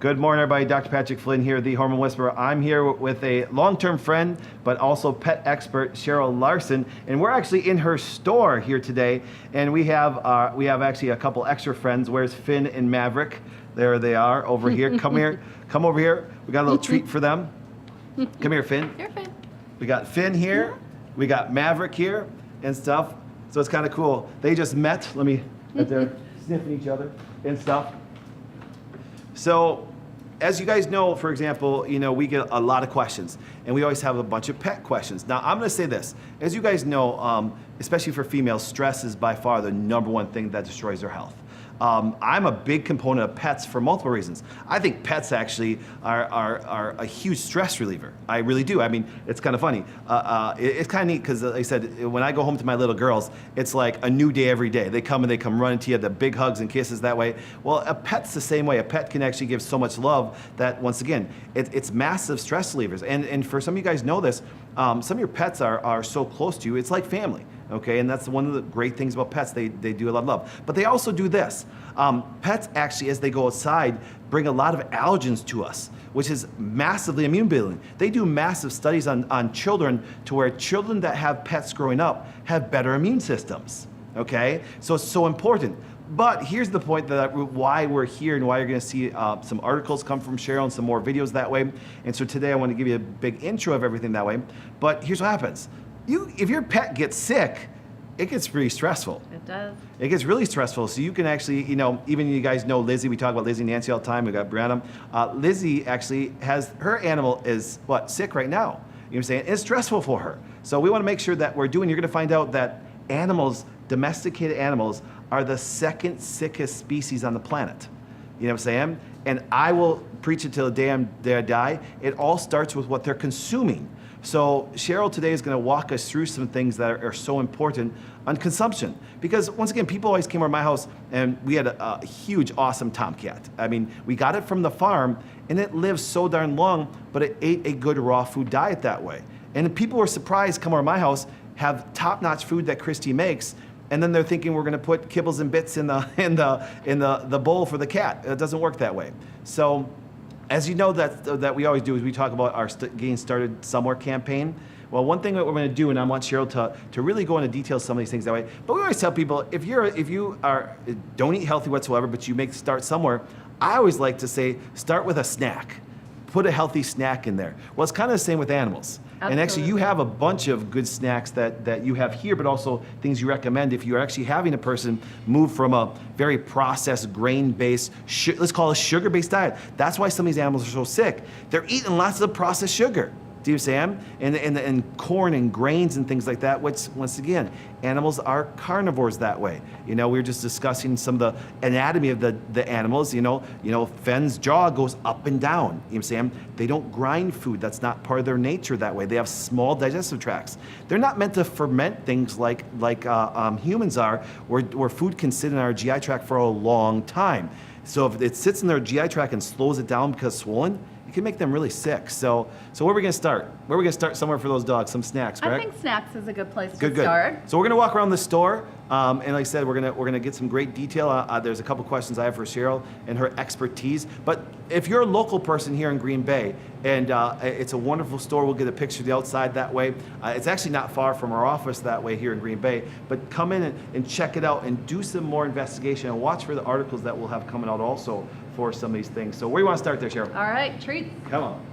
Good morning, everybody. Dr. Patrick Flynn here, the Hormone Whisperer. I'm here with a long-term friend, but also pet expert, Cheryl Larson, and we're actually in her store here today. And we have actually a couple extra friends. Where's Finn and Maverick? There they are over here. Come here. Come over here. We got a little treat for them. Come here, Finn. Here, Finn. We got Finn here. We got Maverick here and stuff. So it's kind of cool. They just met. Let me, right there, sniffing each other and stuff. So, as you guys know, for example, we get a lot of questions, and we always have a bunch of pet questions. Now, I'm going to say this. As you guys know, especially for females, stress is by far the #1 thing that destroys their health. I'm a big component of pets for multiple reasons. I think pets actually are a huge stress reliever. I really do. I mean, it's kind of funny. It's kind of neat because, like I said, when I go home to my little girls, it's like a new day every day. They come running to you, the big hugs and kisses that way. Well, a pet's the same way. A pet can actually give so much love that, once again, it's massive stress relievers. And for some of you guys know this, some of your pets are so close to you, it's like family. Okay, and that's one of the great things about pets. They do a lot of love. But they also do this. Pets actually, as they go outside, bring a lot of allergens to us, which is massively immune building. They do massive studies on children to where children that have pets growing up have better immune systems. Okay, so it's so important. But here's the point that why we're here and why you're going to see some articles come from Cheryl and some more videos that way. And so today I want to give you a big intro of everything that way. But here's what happens. If your pet gets sick, it gets pretty stressful. It does. It gets really stressful. So you can actually, even you guys know Lizzie. We talk about Lizzie and Nancy all the time. We got Brianna. Lizzie actually her animal is sick right now. You know what I'm saying? It's stressful for her. So we want to make sure that you're going to find out that domesticated animals, are the second sickest species on the planet. You know what I'm saying? And I will preach it till the day I die. It all starts with what they're consuming. So Cheryl today is going to walk us through some things that are so important on consumption. Because once again, people always came over to my house and we had a huge, awesome tomcat. I mean, we got it from the farm and it lived so darn long, but it ate a good raw food diet that way. And people were surprised, come over to my house, have top-notch food that Christy makes, and then they're thinking we're going to put kibbles and bits in the bowl for the cat. It doesn't work that way. So, as you know, that we always do is we talk about our Getting Started Somewhere campaign. Well, one thing that we're going to do, and I want Cheryl to really go into detail some of these things that way. But we always tell people if you don't eat healthy whatsoever, but you start somewhere. I always like to say start with a snack. Put a healthy snack in there. Well, it's kind of the same with animals. Absolutely. And actually, you have a bunch of good snacks that you have here, but also things you recommend if you're actually having a person move from a very processed, grain-based, let's call it a sugar-based diet. That's why some of these animals are so sick. They're eating lots of processed sugar. Do you understand? And corn and grains and things like that, which, once again, animals are carnivores that way. We were just discussing some of the anatomy of the animals. Finn's jaw goes up and down. You know what I'm saying? They don't grind food. That's not part of their nature that way. They have small digestive tracts. They're not meant to ferment things like humans are, where food can sit in our GI tract for a long time. So if it sits in their GI tract and slows it down because it's swollen, it can make them really sick. So where are we going to start? Where are we going to start? Somewhere for those dogs, some snacks, correct? I think snacks is a good place to start. So we're going to walk around the store, and like I said, we're going to get some great detail. There's a couple questions I have for Cheryl and her expertise. But if you're a local person here in Green Bay, and it's a wonderful store, we'll get a picture of the outside that way. It's actually not far from our office that way here in Green Bay. But come in and check it out and do some more investigation and watch for the articles that we'll have coming out also for some of these things. So where do you want to start there, Cheryl? All right, treats. Come on.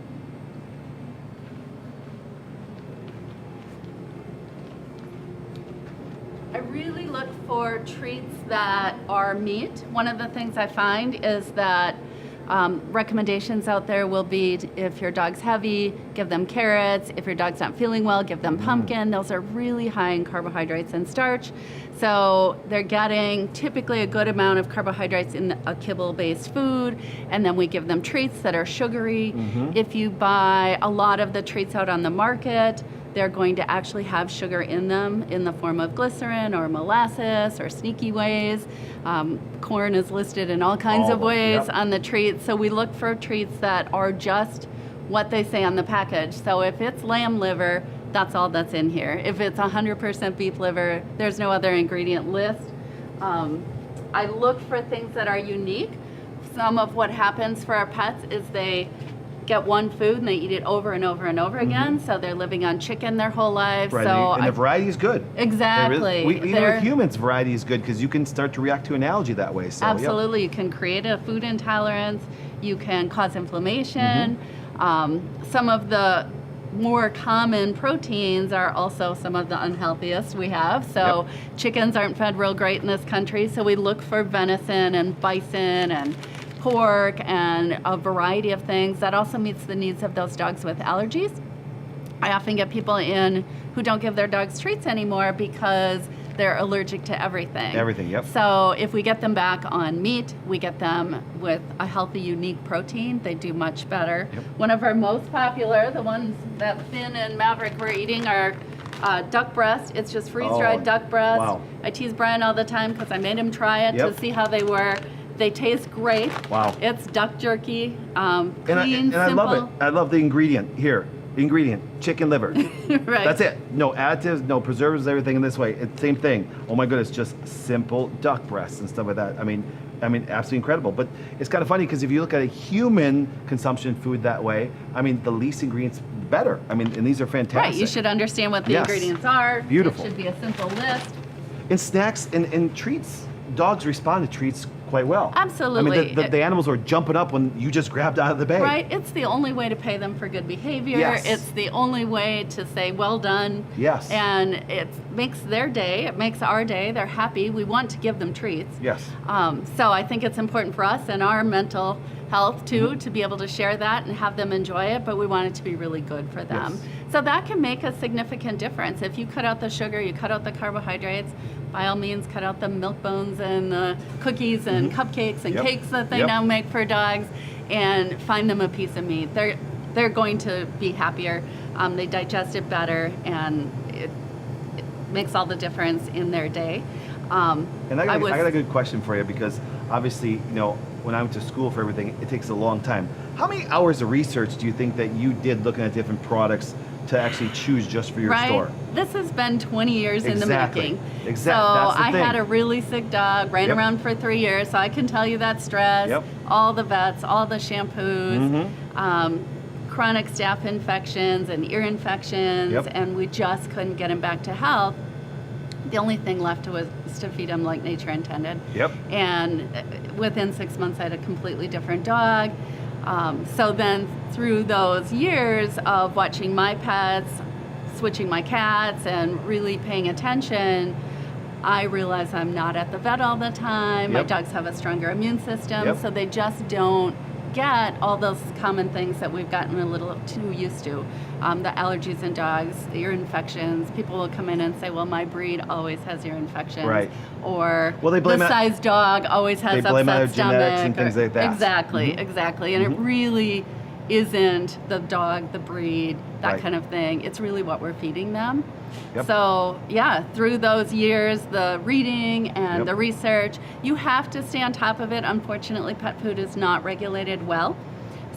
I really look for treats that are meat. One of the things I find is that recommendations out there will be if your dog's heavy, give them carrots. If your dog's not feeling well, give them pumpkin. Those are really high in carbohydrates and starch. So they're getting typically a good amount of carbohydrates in a kibble-based food, and then we give them treats that are sugary. If you buy a lot of the treats out on the market, they're going to actually have sugar in them in the form of glycerin or molasses or sneaky ways. Corn is listed in all kinds of ways on the treats. So we look for treats that are just what they say on the package. So if it's lamb liver, that's all that's in here. If it's 100% beef liver, there's no other ingredient list. I look for things that are unique. some of what happens for our pets is they get one food and they eat it over and over and over again. So they're living on chicken their whole lives. Right, So and the variety is good. Exactly. Even with humans, variety is good because you can start to react to an allergy that way. So, absolutely, you can create a food intolerance. You can cause inflammation. Some of the more common proteins are also some of the unhealthiest we have. So chickens aren't fed real great in this country. So we look for venison and bison and pork and a variety of things that also meets the needs of those dogs with allergies. I often get people in who don't give their dogs treats anymore because they're allergic to everything. Everything, yep. So if we get them back on meat, we get them with a healthy, unique protein, they do much better. Yep. One of our most popular, the ones that Flynn and Maverick were eating, are duck breast. It's just freeze-dried duck breast. Wow. I tease Brian all the time because I made him try it to see how they were. They taste great. Wow. It's duck jerky, clean, and I simple. love it. I love the ingredient here. Ingredient, chicken liver. Right. That's it. No additives, no preservatives, everything in this way. It's same thing. Oh my goodness, just simple duck breasts and stuff like that. I mean, absolutely incredible. But it's kind of funny because if you look at a human consumption food that way, I mean, the least ingredients better. I mean, and these are fantastic. Right, you should understand what the ingredients are. Beautiful. It should be a simple list. In snacks and treats, dogs respond to treats quite well. Absolutely. I mean, the animals are jumping up when you just grabbed out of the bag. Right, it's the only way to pay them for good behavior. Yes. It's the only way to say, well done. Yes. And it makes their day, it makes our day, they're happy. We want to give them treats. Yes. So I think it's important for us and our mental health too, to be able to share that and have them enjoy it, but we want it to be really good for them. Yes. So that can make a significant difference. If you cut out the sugar, you cut out the carbohydrates, by all means cut out the milk bones and the cookies and cupcakes and cakes that they now make for dogs, and find them a piece of meat. They're going to be happier. They digest it better, and it makes all the difference in their day. And I got a good question for you, because obviously, you know, when I went to school for everything, it takes a long time. How many hours of research do you think that you did looking at different products to actually choose just for your store? This has been 20 years in the making. Exactly. So That's the I thing. had a really sick dog, ran around for 3 years, so I can tell you that stress, all the vets, all the shampoos, chronic staph infections and ear infections, and we just couldn't get him back to health. The only thing left was to feed him like nature intended. And within 6 months, I had a completely different dog. So then through those years of watching my pets, switching my cats, and really paying attention, I realize I'm not at the vet all the time. My dogs have a stronger immune system, so they just don't get all those common things that we've gotten a little too used to. The allergies in dogs, ear infections. People will come in and say, well, my breed always has ear infections. Right. Or Well, they blame this it- size dog always has They blame it on upset their genetics stomach. and things like that. Exactly, exactly. And it really isn't the dog, the breed, that Right. kind of thing. It's really what we're feeding them. Yep. So yeah, through those years, the reading and the research, you have to stay on top of it. Unfortunately, pet food is not regulated well.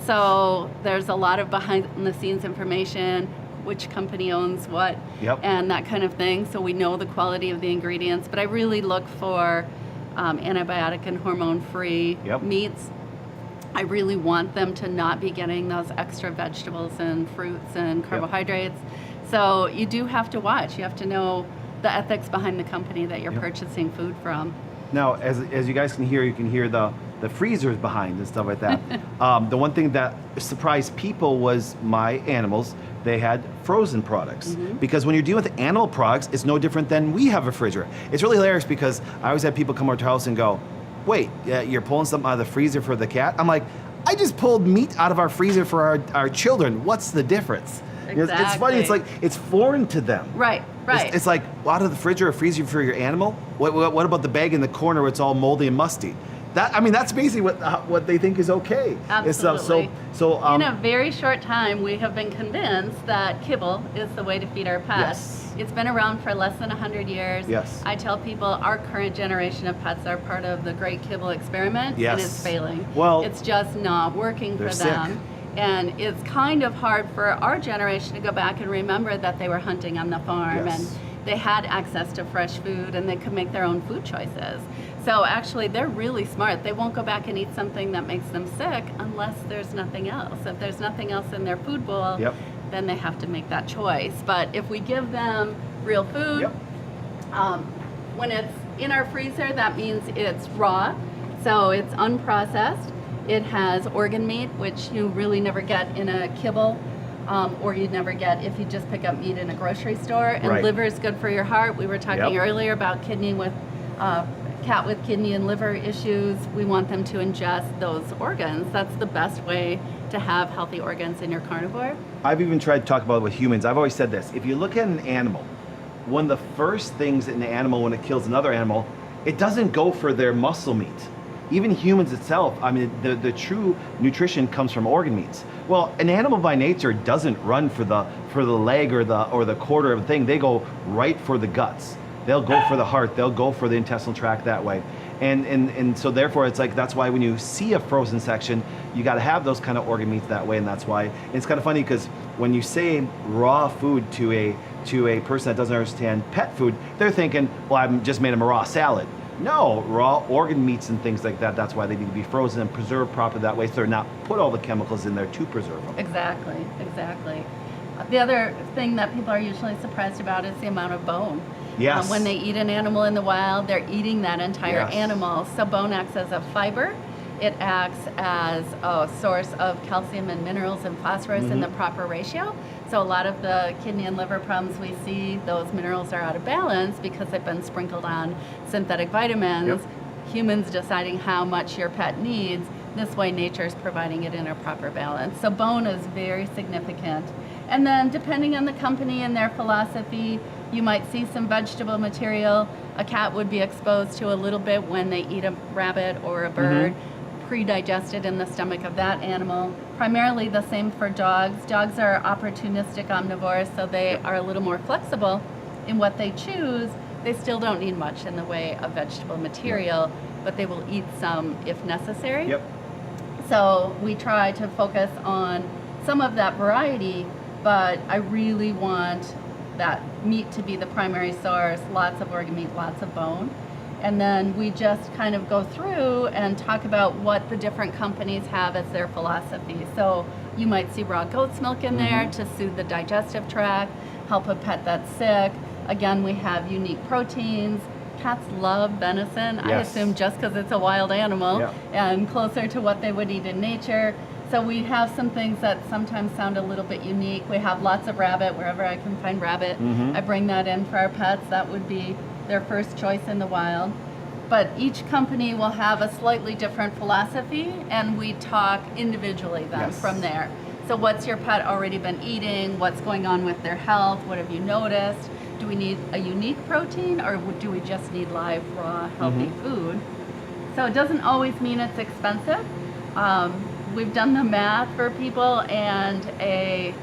So there's a lot of behind the scenes information, which company owns what, and that kind of thing. So we know the quality of the ingredients, but I really look for antibiotic and hormone-free meats. I really want them to not be getting those extra vegetables and fruits and carbohydrates. So you do have to watch. You have to know the ethics behind the company that you're purchasing food from. Now, as you guys can hear, you can hear the freezers behind and stuff like that. The one thing that surprised people was my animals. They had frozen products. Because when you're dealing with animal products, it's no different than we have a refrigerator. It's really hilarious because I always have people come over to our house and go, wait, you're pulling something out of the freezer for the cat? I'm like, I just pulled meat out of our freezer for our children. What's the difference? Exactly. It's funny. It's like it's foreign to them. Right. It's like out of the fridge or a freezer for your animal. What about the bag in the corner where it's all moldy and musty? That's basically what they think is okay. Absolutely. So in a very short time, we have been convinced that kibble is the way to feed our pets. Yes. It's been around for less than 100 years. Yes. I tell people our current generation of pets are part of the great kibble experiment, and it's failing. Well, it's just not working for them. Sick. And it's kind of hard for our generation to go back and remember that they were hunting on the farm they had access to fresh food and they could make their own food choices. So actually, they're really smart. They won't go back and eat something that makes them sick unless there's nothing else. If there's nothing else in their food bowl, Yep. then they have to make that choice. But if we give them real food, Yep. when it's in our freezer, that means it's raw, so it's unprocessed. It has organ meat, which you really never get in a kibble, or you'd never get if you just pick up meat in a grocery store. And Right. liver is good for your heart. We were talking Yep. earlier about cat with kidney and liver issues. We want them to ingest those organs. That's the best way to have healthy organs in your carnivore. I've even tried to talk about it with humans. I've always said this. If you look at an animal, one of the first things in the animal when it kills another animal, it doesn't go for their muscle meat. Even humans itself, I mean, the true nutrition comes from organ meats. Well, an animal by nature doesn't run for the leg or the quarter of the thing. They go right for the guts. They'll go for the heart. They'll go for the intestinal tract that way. And so therefore it's like, that's why when you see a frozen section, you got to have those kind of organ meats that way. And that's why it's kind of funny, because when you say raw food to a person that doesn't understand pet food, they're thinking, well, I've just made them a raw salad. No, raw organ meats and things like that, that's why they need to be frozen and preserved properly that way, so they're not put all the chemicals in there to preserve them. Exactly, exactly. The other thing that people are usually surprised about is the amount of bone. Yes. When they eat an animal in the wild, they're eating that entire Yes. animal. So bone acts as a fiber. It acts as a source of calcium and minerals and phosphorus in the proper ratio. So a lot of the kidney and liver problems we see, those minerals are out of balance because they've been sprinkled on synthetic vitamins. Yep. Humans deciding how much your pet needs. This way nature is providing it in a proper balance. So bone is very significant. And then depending on the company and their philosophy, you might see some vegetable material. A cat would be exposed to a little bit when they eat a rabbit or a bird, pre-digested in the stomach of that animal. Primarily the same for dogs. Dogs are opportunistic omnivores, so they are a little more flexible in what they choose. They still don't need much in the way of vegetable material, but they will eat some if necessary. Yep. So we try to focus on some of that variety, but I really want that meat to be the primary source, lots of organ meat, lots of bone. And then we just kind of go through and talk about what the different companies have as their philosophy. So you might see raw goat's milk in there to soothe the digestive tract, help a pet that's sick. Again, we have unique proteins. Cats love venison, I Yes. assume just because it's a wild animal Yeah. and closer to what they would eat in nature. So we have some things that sometimes sound a little bit unique. We have lots of rabbit, wherever I can find rabbit. I bring that in for our pets. That would be their first choice in the wild. But each company will have a slightly different philosophy, and we talk individually then Yes. from there. So what's your pet already been eating? What's going on with their health? What have you noticed? Do we need a unique protein, or do we just need live, raw, healthy food? So it doesn't always mean it's expensive. We've done the math for people, and a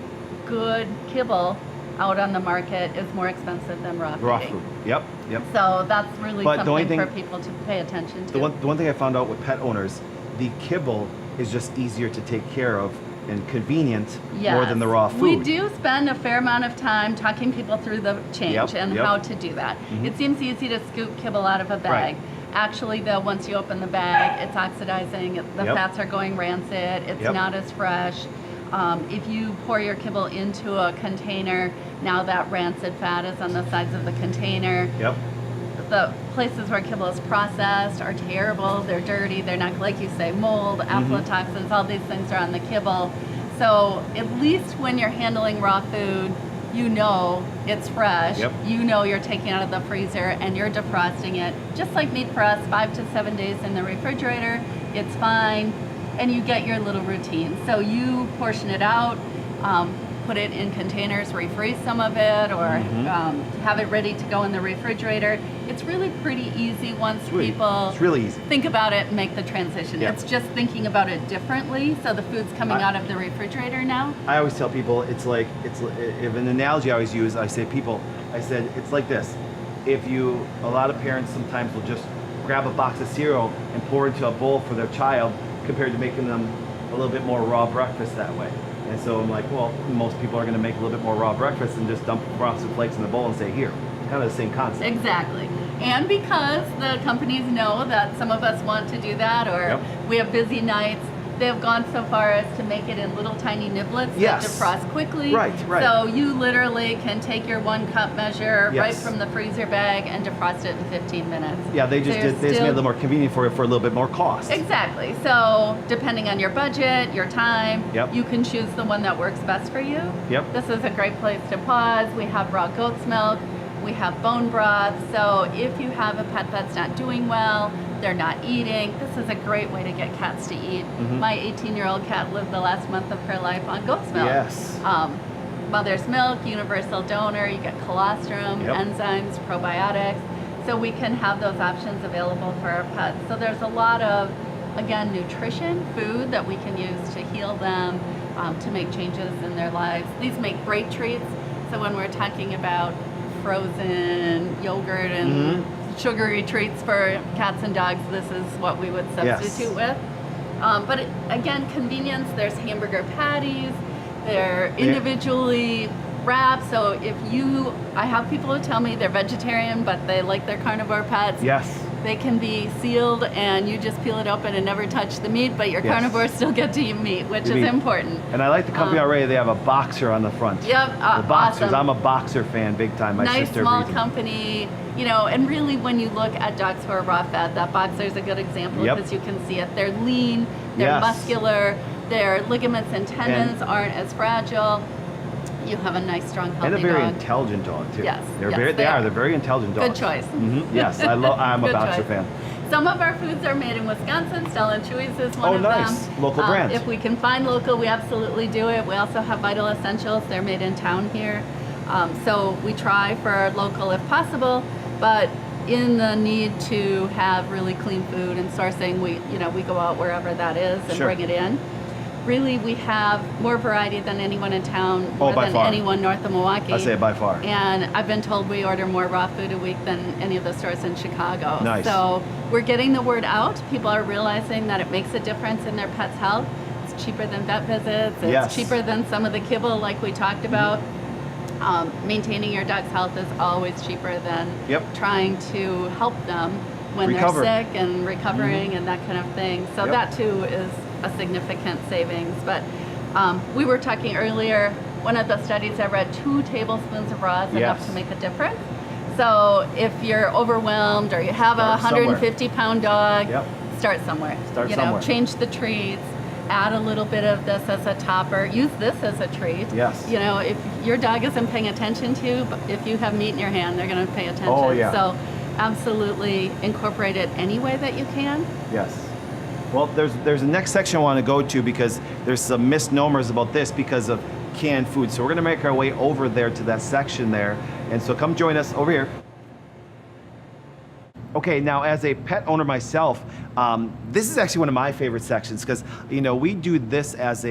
good kibble out on the market is more expensive than raw Raw feeding. food. Yep. Yep. So that's really But the only something for thing- people to pay attention to. The one thing I found out with pet owners, the kibble is just easier to take care of and convenient more than the raw food. We do spend a fair amount of time talking people through the change Yep, and yep. how to do that. It seems easy to scoop kibble out of a bag. Right. Actually, though, once you open the bag, it's oxidizing, the Yep. fats are going rancid, it's Yep. not as fresh. If you pour your kibble into a container, now that rancid fat is on the sides of the container. Yep. The places where kibble is processed are terrible. They're dirty. They're not, like you say, mold, aflatoxins, all these things are on the kibble. So at least when you're handling raw food, you know it's fresh. Yep. You know you're taking it out of the freezer and you're defrosting it. Just like meat for us, 5 to 7 days in the refrigerator, it's fine. And you get your little routine. So you portion it out, put it in containers, refreeze some of it, or have it ready to go in the refrigerator. It's really pretty easy once people It's really easy. think about it and make the transition. Yeah. It's just thinking about it differently. So the food's coming out of the refrigerator now. I always tell people if an analogy I always use, I said it's like this. A lot of parents sometimes will just grab a box of cereal and pour into a bowl for their child, compared to making them a little bit more raw breakfast that way. And so I'm like, well, most people are going to make a little bit more raw breakfast and just dump frosted flakes in the bowl and say, here. kind of the same concept. Exactly. And because the companies know that some of us want to do that, or we have busy nights, they've gone so far as to make it in little tiny niblets that defrost quickly. Right. So you literally can take your 1 cup measure right from the freezer bag and defrost it in 15 minutes. Yeah, they just made it a little more convenient for a little bit more cost. Exactly. So depending on your budget, your time, you can choose the one that works best for you. This is a great place to pause. We have raw goat's milk. We have bone broth. So if you have a pet that's not doing well, they're not eating, this is a great way to get cats to eat. My 18-year-old cat lived the last month of her life on goat's milk. Mother's milk, universal donor, you get colostrum, enzymes, probiotics. So we can have those options available for our pets. So there's a lot of, again, nutrition, food that we can use to heal them, to make changes in their lives. These make great treats. So when we're talking about frozen yogurt and sugary treats for cats and dogs, this is what we would substitute with. But again, convenience, there's hamburger patties, they're individually wrapped. So if I have people who tell me they're vegetarian, but they like their carnivore pets. They can be sealed and you just peel it open and never touch the meat, but your carnivores still get to eat meat, which is important. And I like the company already. They have a boxer on the front. The boxers. Awesome. I'm a boxer fan big time. My nice sister small breeds them. company, you know, and really when you look at dogs who are raw fed, that boxer is a good example because you can see it. They're lean, they're muscular, their ligaments and tendons aren't as fragile. You have a nice, strong, healthy dog. And a very intelligent dog, too. They're very intelligent dogs. Good choice. Yes, I'm a boxer fan. Some of our foods are made in Wisconsin. Stella and Chewy's is one of them. Local brand. If we can find local, we absolutely do it. We also have Vital Essentials. They're made in town here. So we try for local if possible, but in the need to have really clean food and sourcing, we go out wherever that is and bring it in. Really, we have more variety than anyone in town, more than anyone north of Milwaukee. I say by far. And I've been told we order more raw food a week than any of the stores in Chicago. Nice. So we're getting the word out. People are realizing that it makes a difference in their pet's health. It's cheaper than vet visits. It's cheaper than some of the kibble like we talked about. Maintaining your dog's health is always cheaper than trying to help them when they're sick and recovering and that kind of thing. So that too is a significant savings. But we were talking earlier, one of the studies I read, 2 tablespoons of raw is enough to make a difference. So if you're overwhelmed or you have a 150-pound dog, start somewhere. Change the treats, add a little bit of this as a topper, use this as a treat. You know, if your dog isn't paying attention to you, but if you have meat in your hand, they're going to pay attention. So absolutely incorporate it any way that you can. Well, there's a next section I want to go to because there's some misnomers about this because of canned food. So we're going to make our way over there to that section there. And so come join us over here. Okay, now as a pet owner myself, this is actually one of my favorite sections because we do this as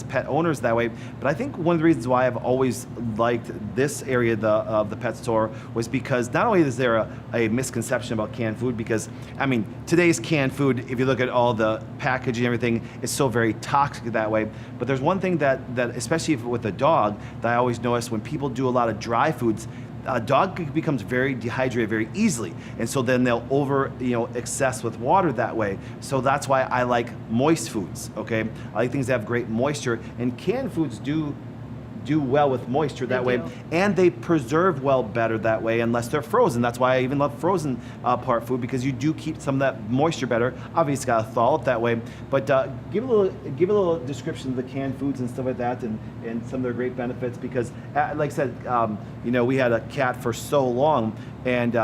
pet owners that way. But I think one of the reasons why I've always liked this area of the pet store was because not only is there a misconception about canned food, because I mean today's canned food, if you look at all the packaging and everything, is so very toxic that way. But there's one thing that especially with a dog that I always notice when people do a lot of dry foods. A dog becomes very dehydrated very easily, and so then they'll excess with water that way. So that's why I like moist foods. Okay, I like things that have great moisture, and canned foods do well with moisture that way, and they preserve well better that way unless they're frozen. That's why I even love frozen part food, because you do keep some of that moisture better. Obviously, got to thaw it that way, but give a little description of the canned foods and stuff like that, and some of their great benefits. Because, like I said, we had a cat for so long, and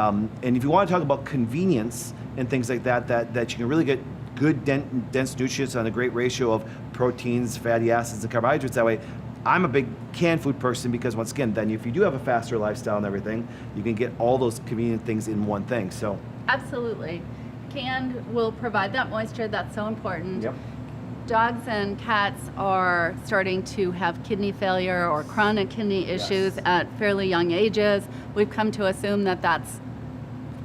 if you want to talk about convenience and things like that you can really get good dense nutrients on a great ratio of proteins, fatty acids, and carbohydrates that way. I'm a big canned food person because, once again, then if you do have a faster lifestyle and everything, you can get all those convenient things in one thing. So absolutely, canned will provide that moisture that's so important. Dogs and cats are starting to have kidney failure or chronic kidney issues at fairly young ages. We've come to assume that that's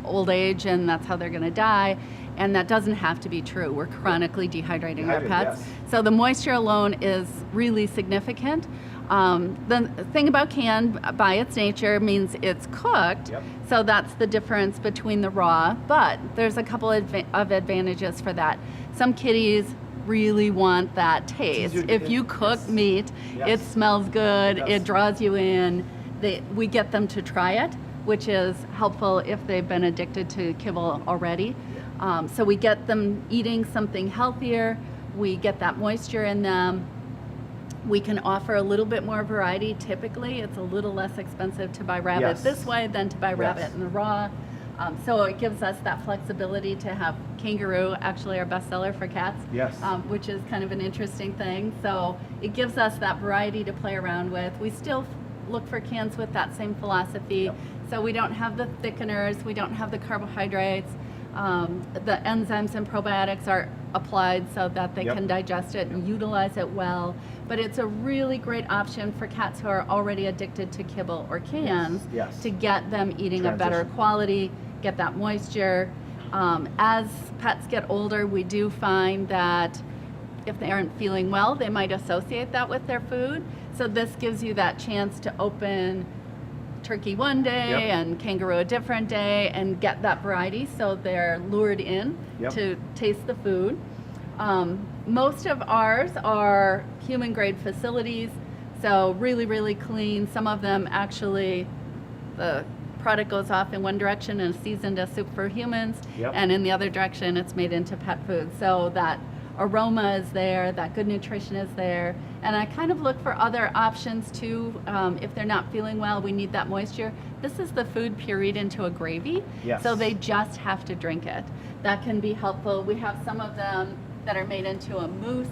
old age and that's how they're going to die. And that doesn't have to be true. We're chronically dehydrating our pets. So the moisture alone is really significant. The thing about canned, by its nature, means it's cooked. Yep. So that's the difference between the raw. But there's a couple of advantages for that. Some kitties really want that taste. If you cook meat, it smells good. It draws you in. We get them to try it, which is helpful if they've been addicted to kibble already. So we get them eating something healthier. We get that moisture in them. We can offer a little bit more variety. Typically, it's a little less expensive to buy rabbit this way than to buy rabbit in the raw. So it gives us that flexibility to have kangaroo, actually our bestseller for cats, which is kind of an interesting thing. So it gives us that variety to play around with. We still look for cans with that same philosophy. So we don't have the thickeners, we don't have the carbohydrates. The enzymes and probiotics are applied so that they can digest it and utilize it well. But it's a really great option for cats who are already addicted to kibble or cans to get them eating a better quality, get that moisture. As pets get older, we do find that if they aren't feeling well, they might associate that with their food. So this gives you that chance to open turkey one day and kangaroo a different day and get that variety so they're lured in to taste the food. Most of ours are human grade facilities, so really, really clean. Some of them actually, the product goes off in one direction and is seasoned as soup for humans, and in the other direction it's made into pet food. So that aroma is there, that good nutrition is there. And I kind of look for other options too. If they're not feeling well, we need that moisture. This is the food pureed into a gravy, so they just have to drink it. That can be helpful. We have some of them that are made into a mousse,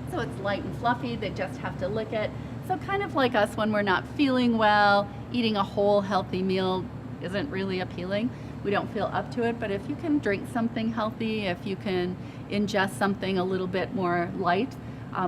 so it's light and fluffy. They just have to lick it. So kind of like us when we're not feeling well, eating a whole healthy meal isn't really appealing. We don't feel up to it, but if you can drink something healthy, if you can ingest something a little bit more light,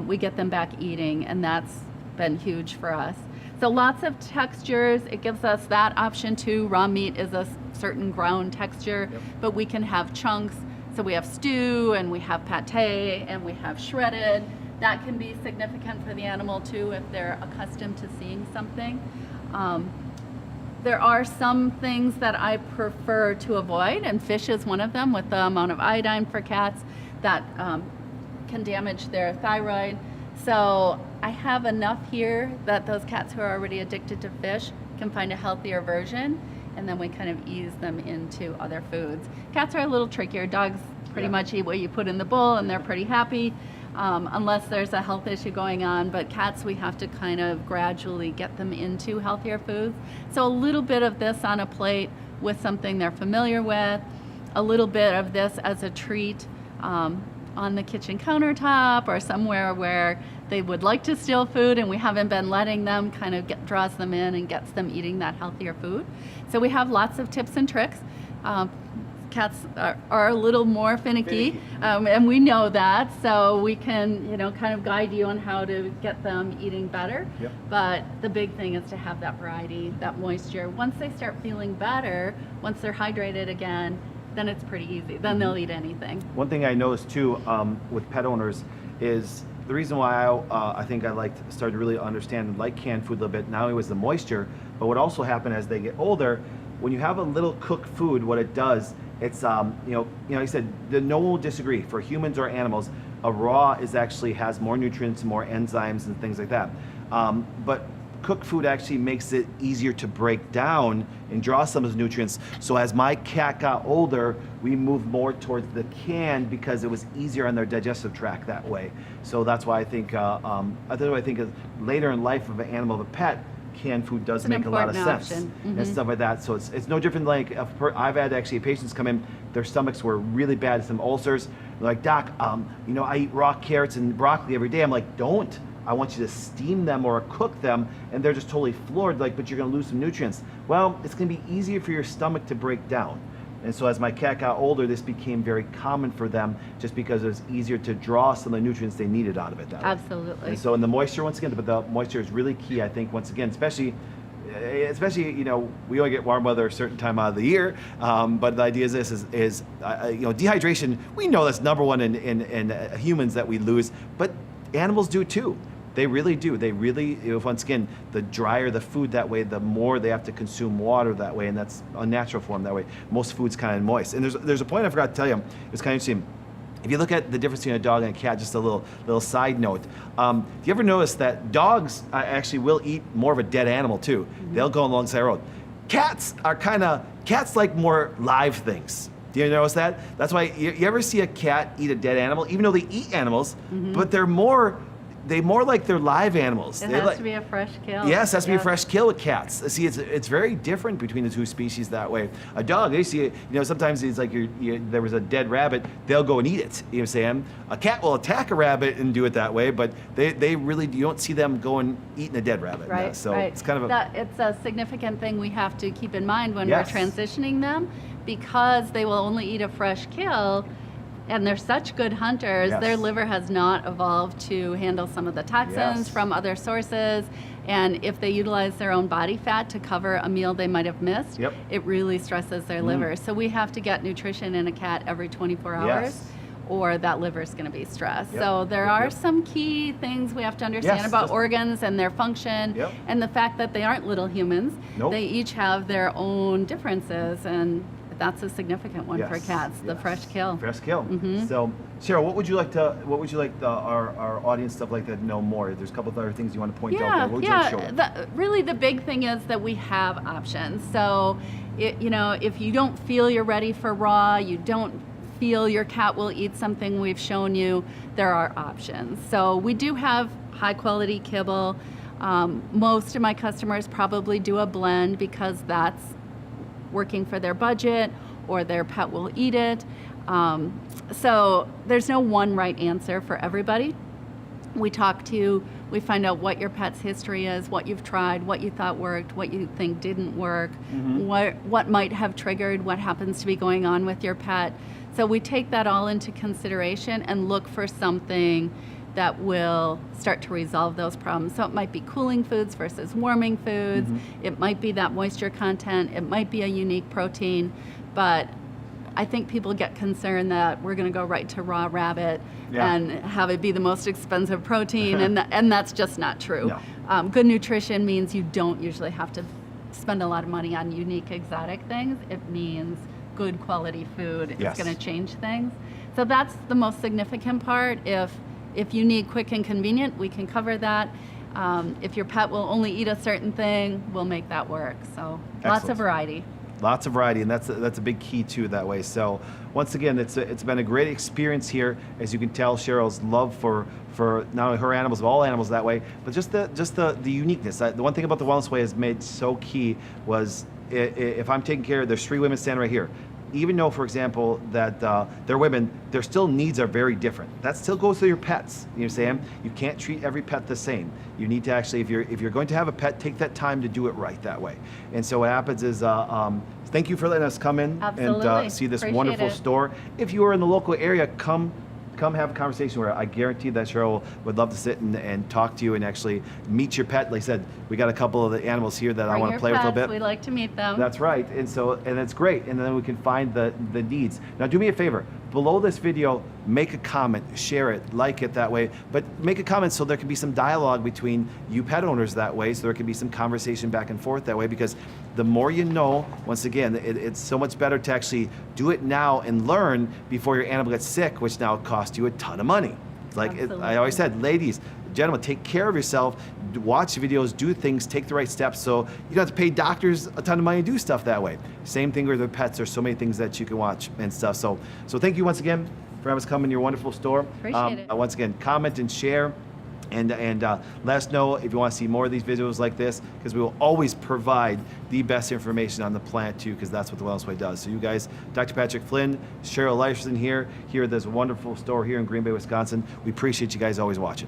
we get them back eating, and that's been huge for us. So lots of textures. It gives us that option too. Raw meat is a certain ground texture, but we can have chunks. So we have stew, and we have pate, and we have shredded. That can be significant for the animal too if they're accustomed to seeing something. There are some things that I prefer to avoid, and fish is one of them, with the amount of iodine for cats that can damage their thyroid. So I have enough here that those cats who are already addicted to fish can find a healthier version, and then we kind of ease them into other foods. Cats are a little trickier. Dogs pretty much eat what you put in the bowl, and they're pretty happy, unless there's a health issue going on. But cats, we have to kind of gradually get them into healthier foods. So a little bit of this on a plate with something they're familiar with, a little bit of this as a treat on the kitchen countertop or somewhere where they would like to steal food and we haven't been letting them, kind of draws them in and gets them eating that healthier food. So we have lots of tips and tricks. Cats are a little more finicky. And we know that, so we can, kind of guide you on how to get them eating better. But the big thing is to have that variety, that moisture. Once they start feeling better, once they're hydrated again, then it's pretty easy. Then they'll eat anything. One thing I noticed too with pet owners is the reason why I think I started to really understand and like canned food a little bit, not only was the moisture, but what also happened as they get older, when you have a little cooked food, what it does, it's like I said, no one will disagree. For humans or animals, a raw has more nutrients, more enzymes, and things like that. But cooked food actually makes it easier to break down and draw some of those nutrients. So as my cat got older, we moved more towards the can because it was easier on their digestive tract that way. So that's why I think later in life of an animal, of a pet, canned food does make a lot of sense and stuff like that. So it's no different. Like I've had actually patients come in, their stomachs were really bad, some ulcers. They're like, Doc, I eat raw carrots and broccoli every day. I'm like, don't. I want you to steam them or cook them, and they're just totally floored, but you're gonna lose some nutrients. Well, it's gonna be easier for your stomach to break down. And so as my cat got older, this became very common for them just because it was easier to draw some of the nutrients they needed out of it. Absolutely. And so in the moisture, once again, but the moisture is really key, I think, once again, especially, we only get warm weather a certain time out of the year, but the idea is dehydration, we know that's number one in humans that we lose, but animals do too. They really do. They really, once again, the drier the food that way, the more they have to consume water that way, and that's a natural form that way. Most food's kind of moist. And there's a point I forgot to tell you. It's kind of interesting. If you look at the difference between a dog and a cat, just a little side note. Do you ever notice that dogs actually will eat more of a dead animal too? They'll go alongside the road. Cats like more live things. Do you notice that? That's why you ever see a cat eat a dead animal, even though they eat animals, but they more like they're live animals. It has to be a fresh kill. Yes, it has to be a fresh kill with cats. See, it's very different between the two species that way. A dog, they see it, sometimes it's like there was a dead rabbit, they'll go and eat it. You know what I'm saying? A cat will attack a rabbit and do it that way, but they really, you don't see them going eating a dead rabbit. Right, So right. it's kind of it's a significant thing we have to keep in mind when Yes. we're transitioning them, because they will only eat a fresh kill. And they're such good hunters, Yes. their liver has not evolved to handle some of the toxins Yes. from other sources. And if they utilize their own body fat to cover a meal they might have missed, Yep. it really stresses their liver. So we have to get nutrition in a cat every 24 hours. Yes. Or that liver is going to be stressed. Yep. So there Yep, are yep. some key things we have to understand Yes, about just- organs and their function, Yep. and the fact that they aren't little humans. Nope. They each have their own differences, and that's a significant one for Yes, cats, the yes. fresh kill. Fresh kill. So, Cheryl, what would you like our audience stuff like that to know more? There's a couple of other things you want to point out there. What would you like to show them? Really, the big thing is that we have options. So, if you don't feel you're ready for raw, you don't feel your cat will eat something we've shown you, there are options. So we do have high quality kibble. Most of my customers probably do a blend because that's working for their budget, or their pet will eat it. So there's no one right answer for everybody. We find out what your pet's history is, what you've tried, what you thought worked, what you think didn't work, what might have triggered, what happens to be going on with your pet. So we take that all into consideration and look for something that will start to resolve those problems. So it might be cooling foods versus warming foods. It might be that moisture content. It might be a unique protein. But I think people get concerned that we're going to go right to raw rabbit and have it be the most expensive protein, and that's just not true. No. Good nutrition means you don't usually have to spend a lot of money on unique exotic things. It means good quality food. Yes. It's going to change things. So that's the most significant part. If you need quick and convenient, we can cover that. If your pet will only eat a certain thing, we'll make that work. So lots Excellent. of variety. Lots of variety, and that's a big key too that way. So once again, it's been a great experience here. As you can tell, Cheryl's love for not only her animals, but all animals that way, but just the uniqueness. The one thing about the Wellness Way has made so key was if I'm taking care of, there's 3 women standing right here. Even though, for example, that they're women, their still needs are very different. That still goes to your pets. You know what I'm saying? You can't treat every pet the same. You need to actually, if you're going to have a pet, take that time to do it right that way. And so what happens is, thank you for letting us come in Absolutely. and see this Appreciate wonderful it. store. If you are in the local area, come have a conversation where I guarantee that Cheryl would love to sit and talk to you and actually meet your pet. Like I said, we got a couple of the animals here that I Bring want to your play with a pets. little bit. We'd like to meet them. That's right, and it's great, and then we can find the needs. Now do me a favor, below this video, make a comment, share it, like it that way, but make a comment so there can be some dialogue between you pet owners that way, so there can be some conversation back and forth that way, because the more you know, once again, it's so much better to actually do it now and learn before your animal gets sick, which now costs you a ton of money. I always said, ladies, gentlemen, take care of yourself, watch videos, do things, take the right steps, so you don't have to pay doctors a ton of money to do stuff that way. Same thing with the pets. There's so many things that you can watch and stuff. So thank you once again for having us come in your wonderful store. Appreciate it. Once again, comment and share. And let us know if you want to see more of these videos like this, because we will always provide the best information on the planet too, because that's what the Wellness Way does. So you guys, Dr. Patrick Flynn, Cheryl Larson here at this wonderful store here in Green Bay, Wisconsin. We appreciate you guys always watching.